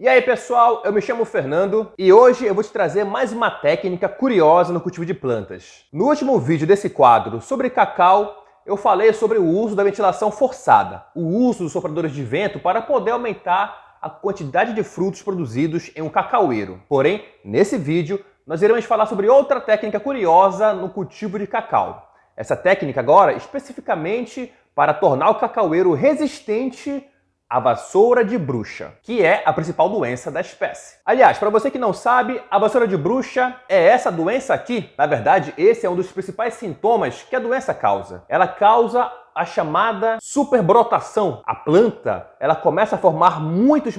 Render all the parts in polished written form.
E aí pessoal, eu me chamo Fernando e hoje eu vou te trazer mais uma técnica curiosa no cultivo de plantas. No último vídeo desse quadro sobre cacau, eu falei sobre o uso da ventilação forçada, o uso dos sopradores de vento para poder aumentar a quantidade de frutos produzidos em um cacaueiro. Porém, nesse vídeo, nós iremos falar sobre outra técnica curiosa no cultivo de cacau. Essa técnica agora, especificamente para tornar o cacaueiro resistente à vassoura de bruxa, que é a principal doença da espécie. Aliás, para você que não sabe, a vassoura de bruxa é essa doença aqui. Na verdade, esse é um dos principais sintomas que a doença causa. Ela causa a chamada superbrotação. A planta, ela começa a formar muitos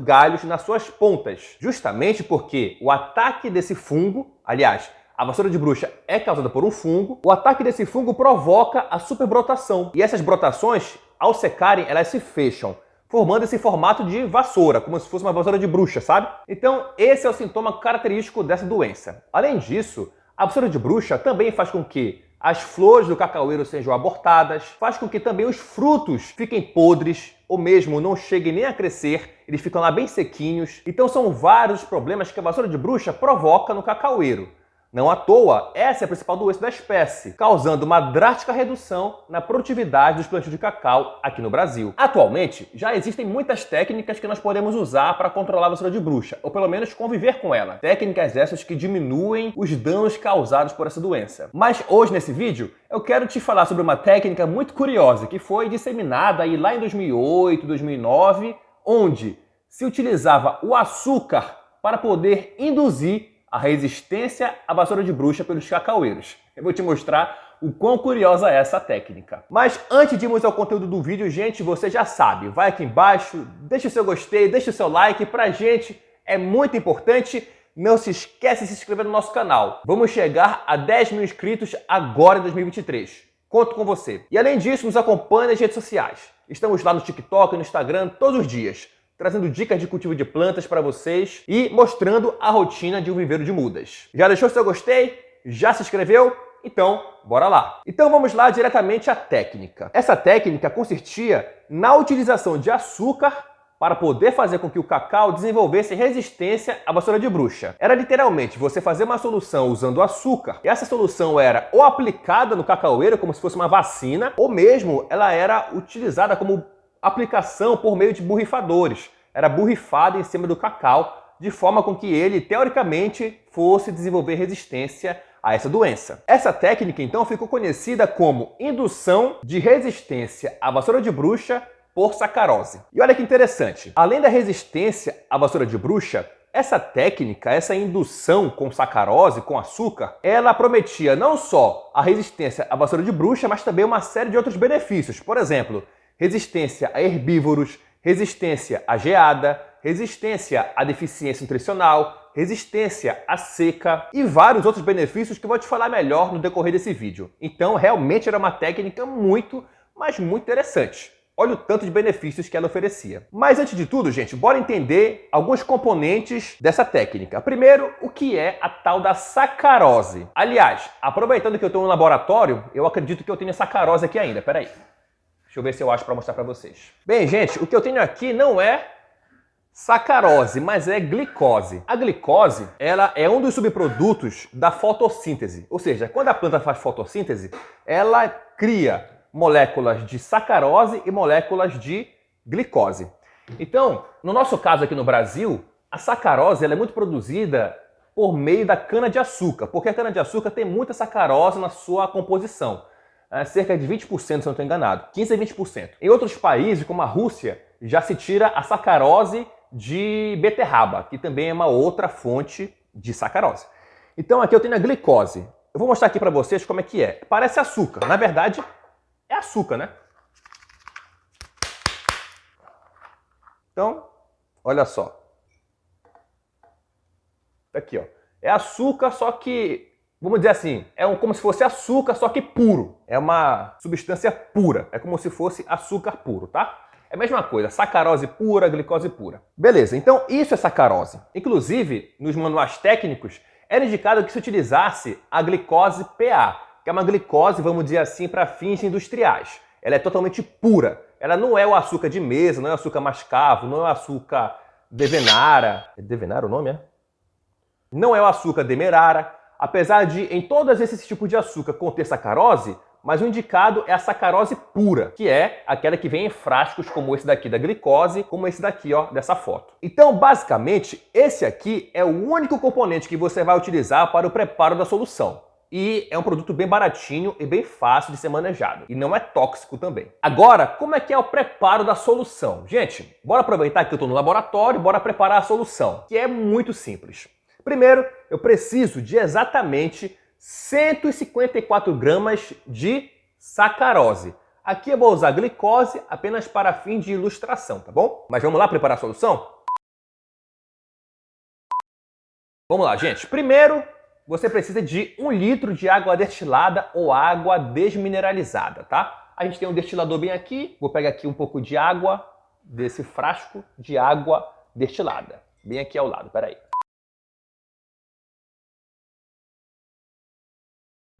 galhos nas suas pontas, justamente porque o ataque desse fungo, aliás, a vassoura de bruxa é causada por um fungo, o ataque desse fungo provoca a superbrotação. E essas brotações, ao secarem, elas se fecham, formando esse formato de vassoura, como se fosse uma vassoura de bruxa, sabe? Então, esse é o sintoma característico dessa doença. Além disso, a vassoura de bruxa também faz com que as flores do cacaueiro sejam abortadas, faz com que também os frutos fiquem podres, ou mesmo não cheguem nem a crescer, eles ficam lá bem sequinhos. Então são vários os problemas que a vassoura de bruxa provoca no cacaueiro. Não à toa, essa é a principal doença da espécie, causando uma drástica redução na produtividade dos plantios de cacau aqui no Brasil. Atualmente, já existem muitas técnicas que nós podemos usar para controlar a vassoura de bruxa, ou pelo menos conviver com ela. Técnicas essas que diminuem os danos causados por essa doença. Mas hoje, nesse vídeo, eu quero te falar sobre uma técnica muito curiosa que foi disseminada aí lá em 2008, 2009, onde se utilizava o açúcar para poder induzir a resistência à vassoura de bruxa pelos cacaueiros. Eu vou te mostrar o quão curiosa é essa técnica. Mas antes de irmos ao conteúdo do vídeo, gente, você já sabe, vai aqui embaixo, deixa o seu gostei, deixa o seu like, pra gente é muito importante. Não se esquece de se inscrever no nosso canal. Vamos chegar a 10 mil inscritos agora em 2023. Conto com você. E além disso, nos acompanhe nas redes sociais. Estamos lá no TikTok e no Instagram todos os dias, trazendo dicas de cultivo de plantas para vocês e mostrando a rotina de um viveiro de mudas. Já deixou seu gostei? Já se inscreveu? Então, bora lá! Então vamos lá diretamente à técnica. Essa técnica consistia na utilização de açúcar para poder fazer com que o cacau desenvolvesse resistência à vassoura de bruxa. Era literalmente você fazer uma solução usando açúcar, e essa solução era ou aplicada no cacaueiro como se fosse uma vacina, ou mesmo ela era utilizada como aplicação por meio de borrifadores. Era borrifado em cima do cacau, de forma com que ele, teoricamente, fosse desenvolver resistência a essa doença. Essa técnica, então, ficou conhecida como indução de resistência à vassoura de bruxa por sacarose. E olha que interessante, além da resistência à vassoura de bruxa, essa técnica, essa indução com sacarose, com açúcar, ela prometia não só a resistência à vassoura de bruxa, mas também uma série de outros benefícios. Por exemplo, resistência a herbívoros, resistência à geada, resistência à deficiência nutricional, resistência à seca e vários outros benefícios que eu vou te falar melhor no decorrer desse vídeo. Então, realmente era uma técnica muito, mas muito interessante. Olha o tanto de benefícios que ela oferecia. Mas antes de tudo, gente, bora entender alguns componentes dessa técnica. Primeiro, o que é a tal da sacarose. Aliás, aproveitando que eu estou no laboratório, eu acredito que eu tenho sacarose aqui ainda. Peraí. Deixa eu ver se eu acho para mostrar para vocês. Bem, gente, o que eu tenho aqui não é sacarose, mas é glicose. A glicose, ela é um dos subprodutos da fotossíntese. Ou seja, quando a planta faz fotossíntese, ela cria moléculas de sacarose e moléculas de glicose. Então, no nosso caso aqui no Brasil, a sacarose ela é muito produzida por meio da cana-de-açúcar, porque a cana-de-açúcar tem muita sacarose na sua composição. Cerca de 20%, se não estou enganado, 15 a 20%. Em outros países, como a Rússia, já se tira a sacarose de beterraba, que também é uma outra fonte de sacarose. Então aqui eu tenho a glicose. Eu vou mostrar aqui para vocês como é que é. Parece açúcar, na verdade é açúcar, né? Então, olha só. Aqui, ó. É açúcar, só que vamos dizer assim, como se fosse açúcar, só que puro. É uma substância pura. É como se fosse açúcar puro, tá? É a mesma coisa, sacarose pura, glicose pura. Beleza, então isso é sacarose. Inclusive, nos manuais técnicos, era indicado que se utilizasse a glicose PA, que é uma glicose, vamos dizer assim, para fins industriais. Ela é totalmente pura. Ela não é o açúcar de mesa, não é o açúcar mascavo, não é o açúcar Devenara. É Devenara o nome, é? Não é o açúcar demerara, apesar de em todos esses tipos de açúcar conter sacarose, mas o indicado é a sacarose pura, que é aquela que vem em frascos como esse daqui da glicose, como esse daqui, ó, dessa foto. Então, basicamente, esse aqui é o único componente que você vai utilizar para o preparo da solução. E é um produto bem baratinho e bem fácil de ser manejado. E não é tóxico também. Agora, como é que é o preparo da solução? Gente, bora aproveitar que eu estou no laboratório e bora preparar a solução, que é muito simples. Primeiro, eu preciso de exatamente 154 gramas de sacarose. Aqui eu vou usar glicose apenas para fim de ilustração, tá bom? Mas vamos lá preparar a solução? Vamos lá, gente. Primeiro, você precisa de 1 litro de água destilada ou água desmineralizada, tá? A gente tem um destilador bem aqui. Vou pegar aqui um pouco de água desse frasco de água destilada. Bem aqui ao lado, peraí.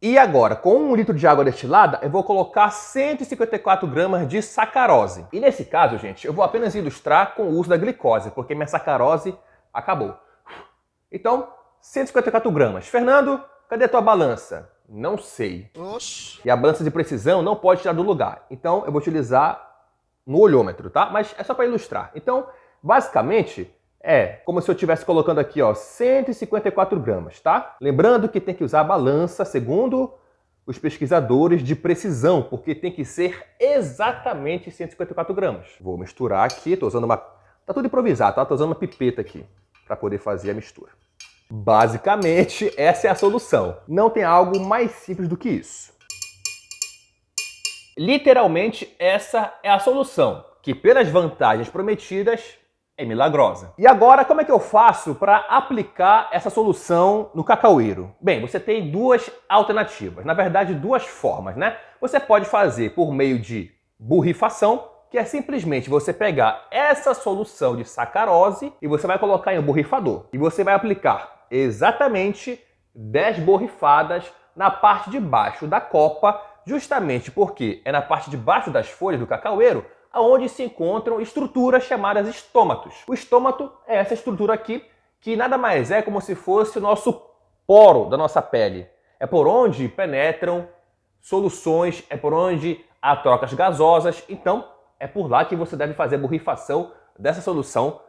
E agora, com 1 litro de água destilada, eu vou colocar 154 gramas de sacarose. E nesse caso, gente, eu vou apenas ilustrar com o uso da glicose, porque minha sacarose acabou. Então, 154 gramas. Fernando, cadê a tua balança? Não sei. Oxi. E a balança de precisão não pode tirar do lugar. Então, eu vou utilizar no olhômetro, tá? Mas é só para ilustrar. Então, basicamente, é como se eu estivesse colocando aqui, ó, 154 gramas, tá? Lembrando que tem que usar a balança, segundo os pesquisadores, de precisão, porque tem que ser exatamente 154 gramas. Vou misturar aqui, tô usando uma... Tá tudo improvisado, tá? Tô usando uma pipeta aqui para poder fazer a mistura. Basicamente, essa é a solução. Não tem algo mais simples do que isso. Literalmente, essa é a solução, que pelas vantagens prometidas, é milagrosa. E agora, como é que eu faço para aplicar essa solução no cacaueiro? Bem, você tem duas alternativas, na verdade, duas formas, né? Você pode fazer por meio de borrifação, que é simplesmente você pegar essa solução de sacarose e você vai colocar em um borrifador. E você vai aplicar exatamente 10 borrifadas na parte de baixo da copa, justamente porque é na parte de baixo das folhas do cacaueiro onde se encontram estruturas chamadas estômatos. O estômato é essa estrutura aqui, que nada mais é como se fosse o nosso poro da nossa pele. É por onde penetram soluções, é por onde há trocas gasosas. Então, é por lá que você deve fazer a borrifação dessa solução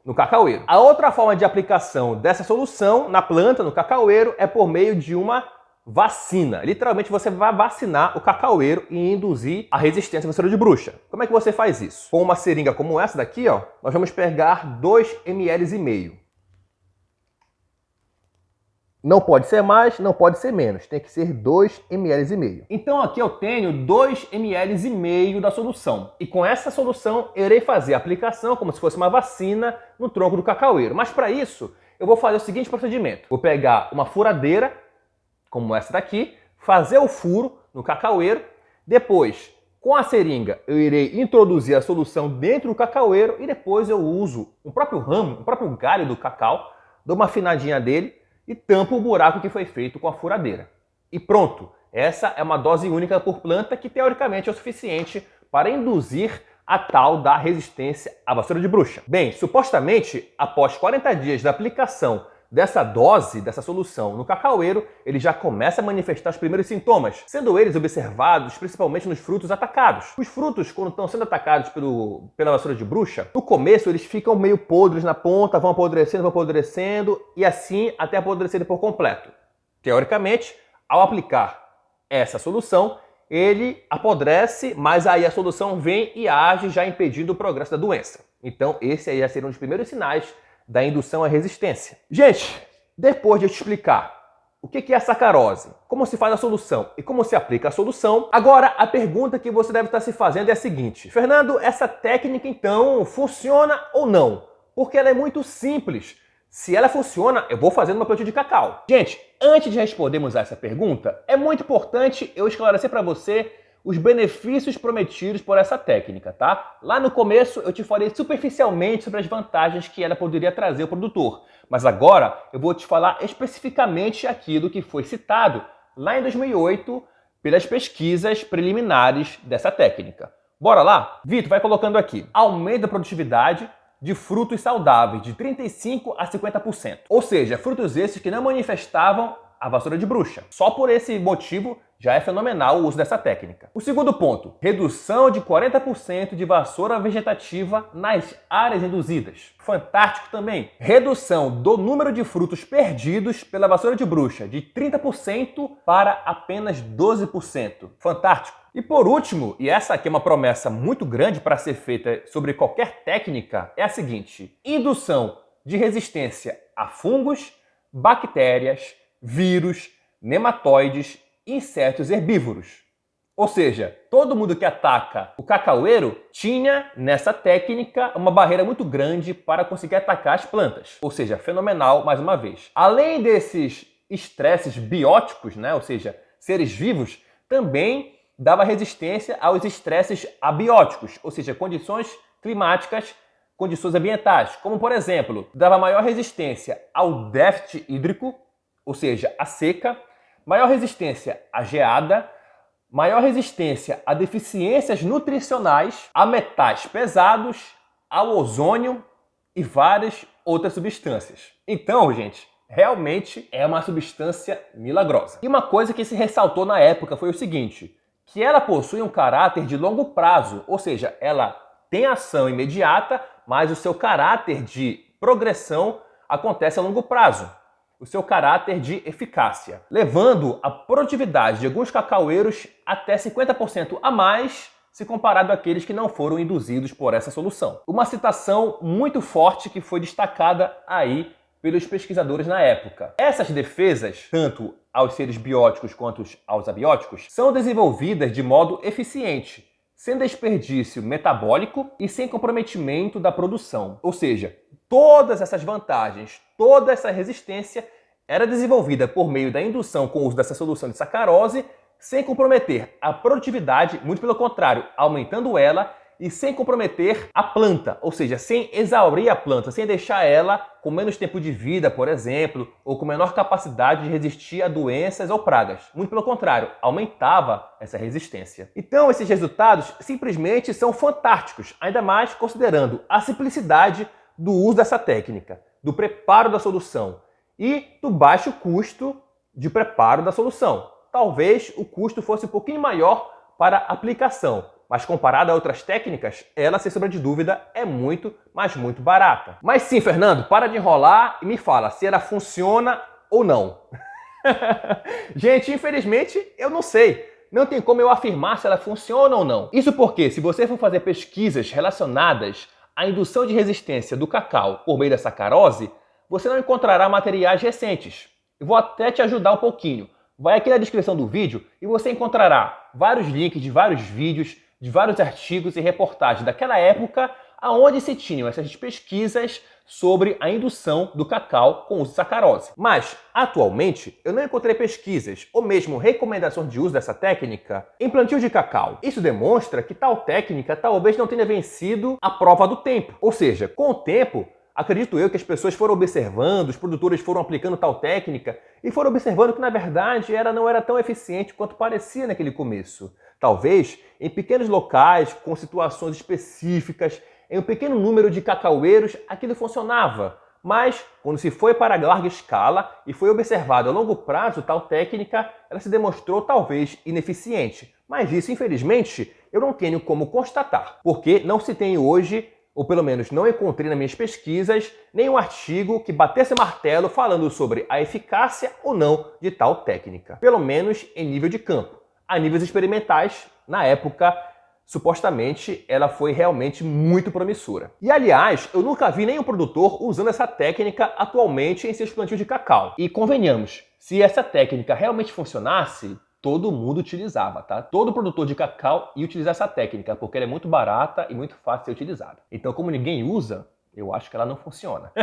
no cacaueiro. A outra forma de aplicação dessa solução na planta, no cacaueiro, é por meio de uma vacina. Literalmente, você vai vacinar o cacaueiro e induzir a resistência à vassoura de bruxa. Como é que você faz isso? Com uma seringa como essa daqui, ó, nós vamos pegar 2,5 ml. Não pode ser mais, não pode ser menos. Tem que ser 2,5 ml. Então aqui eu tenho 2,5 ml da solução. E com essa solução eu irei fazer a aplicação como se fosse uma vacina no tronco do cacaueiro. Mas para isso eu vou fazer o seguinte procedimento. Vou pegar uma furadeira, como essa daqui, fazer o furo no cacaueiro. Depois, com a seringa, eu irei introduzir a solução dentro do cacaueiro e depois eu uso o próprio ramo, o próprio galho do cacau, dou uma afinadinha dele e tampo o buraco que foi feito com a furadeira. E pronto! Essa é uma dose única por planta que teoricamente é o suficiente para induzir a tal da resistência à vassoura de bruxa. Bem, supostamente, após 40 dias da aplicação dessa dose, dessa solução no cacaueiro, ele já começa a manifestar os primeiros sintomas, sendo eles observados principalmente nos frutos atacados. Os frutos, quando estão sendo atacados pela vassoura de bruxa, no começo eles ficam meio podres na ponta, vão apodrecendo, e assim até apodrecerem por completo. Teoricamente, ao aplicar essa solução, ele apodrece, mas aí a solução vem e age já impedindo o progresso da doença. Então esse aí já seria um dos primeiros sinais da indução à resistência. Gente, depois de eu te explicar o que é a sacarose, como se faz a solução e como se aplica a solução, agora a pergunta que você deve estar se fazendo é a seguinte: Fernando, essa técnica então funciona ou não? Porque ela é muito simples. Se ela funciona, eu vou fazer numa planta de cacau. Gente, antes de respondermos a essa pergunta, é muito importante eu esclarecer para você os benefícios prometidos por essa técnica, tá? Lá no começo eu te falei superficialmente sobre as vantagens que ela poderia trazer ao produtor, mas agora eu vou te falar especificamente aquilo que foi citado lá em 2008 pelas pesquisas preliminares dessa técnica. Bora lá? Vitor, vai colocando aqui. Aumenta a produtividade, de frutos saudáveis de 35% a 50%. Ou seja, frutos esses que não manifestavam a vassoura de bruxa. Só por esse motivo já é fenomenal o uso dessa técnica. O segundo ponto, redução de 40% de vassoura vegetativa nas áreas induzidas. Fantástico também. Redução do número de frutos perdidos pela vassoura de bruxa de 30% para apenas 12%. Fantástico. E por último, e essa aqui é uma promessa muito grande para ser feita sobre qualquer técnica, é a seguinte: indução de resistência a fungos, bactérias, vírus, nematóides, insetos herbívoros. Ou seja, todo mundo que ataca o cacaueiro tinha nessa técnica uma barreira muito grande para conseguir atacar as plantas. Ou seja, fenomenal mais uma vez. Além desses estresses bióticos, né, ou seja, seres vivos, também dava resistência aos estresses abióticos, ou seja, condições climáticas, condições ambientais, como por exemplo, dava maior resistência ao déficit hídrico, ou seja, a seca, maior resistência à geada, maior resistência a deficiências nutricionais, a metais pesados, ao ozônio e várias outras substâncias. Então, gente, realmente é uma substância milagrosa. E uma coisa que se ressaltou na época foi o seguinte, que ela possui um caráter de longo prazo, ou seja, ela tem ação imediata, mas o seu caráter de progressão acontece a longo prazo. O seu caráter de eficácia, levando a produtividade de alguns cacaueiros até 50% a mais se comparado àqueles que não foram induzidos por essa solução. Uma citação muito forte que foi destacada aí pelos pesquisadores na época. Essas defesas, tanto aos seres bióticos quanto aos abióticos, são desenvolvidas de modo eficiente, sem desperdício metabólico e sem comprometimento da produção. Ou seja, todas essas vantagens, toda essa resistência era desenvolvida por meio da indução com o uso dessa solução de sacarose, sem comprometer a produtividade, muito pelo contrário, aumentando ela e sem comprometer a planta, ou seja, sem exaurir a planta, sem deixar ela com menos tempo de vida, por exemplo, ou com menor capacidade de resistir a doenças ou pragas. Muito pelo contrário, aumentava essa resistência. Então, esses resultados simplesmente são fantásticos, ainda mais considerando a simplicidade do uso dessa técnica, do preparo da solução e do baixo custo de preparo da solução. Talvez o custo fosse um pouquinho maior para a aplicação, mas comparado a outras técnicas, ela, sem sombra de dúvida, é muito, mas muito barata. Mas sim, Fernando, para de enrolar e me fala se ela funciona ou não. Gente, infelizmente, eu não sei. Não tem como eu afirmar se ela funciona ou não. Isso porque, se você for fazer pesquisas relacionadas à indução de resistência do cacau por meio da sacarose, você não encontrará materiais recentes. Eu vou até te ajudar um pouquinho. Vai aqui na descrição do vídeo e você encontrará vários links de vários vídeos, de vários artigos e reportagens daquela época onde se tinham essas pesquisas sobre a indução do cacau com uso de sacarose. Mas, atualmente, eu não encontrei pesquisas ou mesmo recomendações de uso dessa técnica em plantio de cacau. Isso demonstra que tal técnica talvez não tenha vencido a prova do tempo. Ou seja, com o tempo, acredito eu que as pessoas foram observando, os produtores foram aplicando tal técnica e foram observando que, na verdade, não era tão eficiente quanto parecia naquele começo. Talvez em pequenos locais, com situações específicas, em um pequeno número de cacaueiros, aquilo funcionava. Mas, quando se foi para larga escala e foi observado a longo prazo tal técnica, ela se demonstrou talvez ineficiente. Mas isso, infelizmente, eu não tenho como constatar, porque não se tem hoje, ou pelo menos não encontrei nas minhas pesquisas, nenhum artigo que batesse martelo falando sobre a eficácia ou não de tal técnica. Pelo menos em nível de campo. A níveis experimentais, na época, supostamente, ela foi realmente muito promissora. E, aliás, eu nunca vi nenhum produtor usando essa técnica atualmente em seus plantios de cacau. E convenhamos, se essa técnica realmente funcionasse, todo mundo utilizava, tá? Todo produtor de cacau ia utilizar essa técnica, porque ela é muito barata e muito fácil de ser utilizada. Então, como ninguém usa, eu acho que ela não funciona.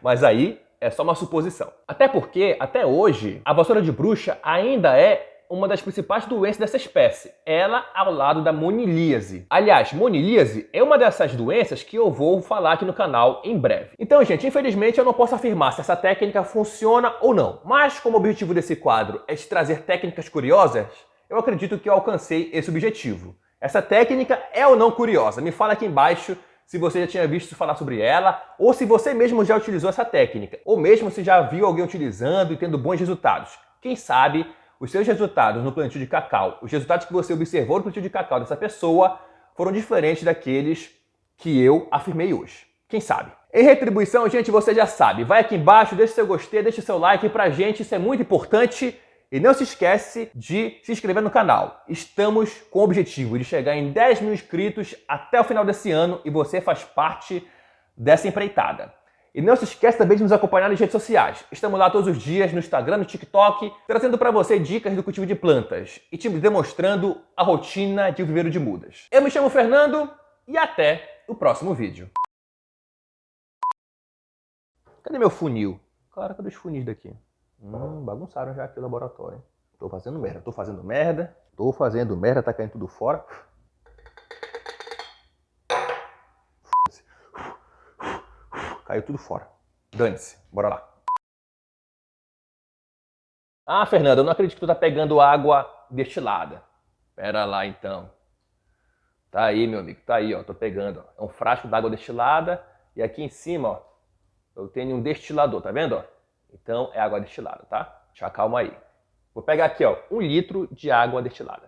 Mas aí é só uma suposição. Até porque, até hoje, a vassoura de bruxa ainda é uma das principais doenças dessa espécie, ela ao lado da monilíase. Aliás, monilíase é uma dessas doenças que eu vou falar aqui no canal em breve. Então, gente, infelizmente eu não posso afirmar se essa técnica funciona ou não, mas como o objetivo desse quadro é te trazer técnicas curiosas, eu acredito que eu alcancei esse objetivo. Essa técnica é ou não curiosa? Me fala aqui embaixo se você já tinha visto falar sobre ela, ou se você mesmo já utilizou essa técnica, ou mesmo se já viu alguém utilizando e tendo bons resultados. Quem sabe os seus resultados no plantio de cacau, os resultados que você observou no plantio de cacau dessa pessoa, foram diferentes daqueles que eu afirmei hoje. Quem sabe? Em retribuição, gente, você já sabe. Vai aqui embaixo, deixa seu gostei, deixa seu like pra gente, isso é muito importante. E não se esquece de se inscrever no canal. Estamos com o objetivo de chegar em 10 mil inscritos até o final desse ano e você faz parte dessa empreitada. E não se esquece também de nos acompanhar nas redes sociais. Estamos lá todos os dias no Instagram, no TikTok, trazendo para você dicas do cultivo de plantas e te demonstrando a rotina de um viveiro de mudas. Eu me chamo Fernando e até o próximo vídeo. Cadê meu funil? Cara, cadê os funis daqui? Bagunçaram já aqui o laboratório. Tô fazendo merda, tá caindo tudo fora. Caiu tudo fora. Dane-se, bora lá. Ah, Fernando, eu não acredito que tu tá pegando água destilada. Pera lá então. Tá aí, meu amigo, tá aí, ó, tô pegando. Ó. É um frasco d'água destilada e aqui em cima, ó, eu tenho um destilador, tá vendo? Ó? Então é água destilada, tá? Deixa calma aí. Vou pegar aqui, ó, 1 litro de água destilada.